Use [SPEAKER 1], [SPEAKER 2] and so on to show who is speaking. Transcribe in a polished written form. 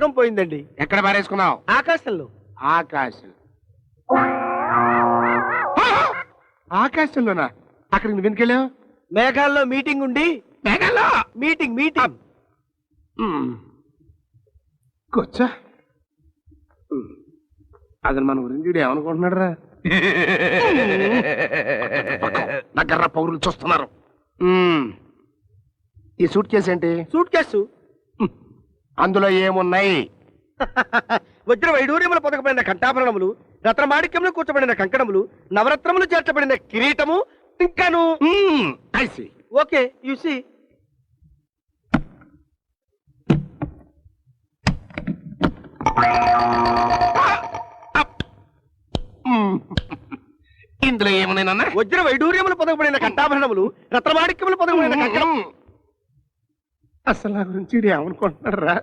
[SPEAKER 1] పథకం పోయిందండి.
[SPEAKER 2] ఎక్కడ పారేసుకున్నావు?
[SPEAKER 1] ఆకాశంలో.
[SPEAKER 2] ఆకాశం. ఆకాశంలోనా? అక్కడికి నువ్వు ఎందుకెళ్ళావు?
[SPEAKER 1] మేఘాల్లో మీటింగ్ ఉండి.
[SPEAKER 2] మేఘాల్లో
[SPEAKER 1] మీటింగ్.
[SPEAKER 2] కూర్చో. అసలు మన గురించి వీడు ఏమనుకుంటున్నాడు రా? దగ్గర పౌరులు చూస్తున్నారు. ఈ సూట్ కేసు ఏంటి?
[SPEAKER 1] Suit case.
[SPEAKER 2] అందులో ఏమున్నాయి?
[SPEAKER 1] వజ్ర వైడూర్యములు పొదకబడిన కంఠాభరణములు, రత్నమాణిక్యములు కూర్చబడిన కంకణములు, నవరత్నములు చేర్చబడిన కిరీటము, ఇంకాను. Okay, you see.
[SPEAKER 2] ఇందులో ఏమున్నాయి?
[SPEAKER 1] వజ్ర వైడూర్యములు పొదకబడిన కంఠాభరణములు, రత్నమాణిక్యములు పొదకబడిన కంకణం.
[SPEAKER 2] అసలు నా గురించి ఏమనుకుంటున్నాడు రా?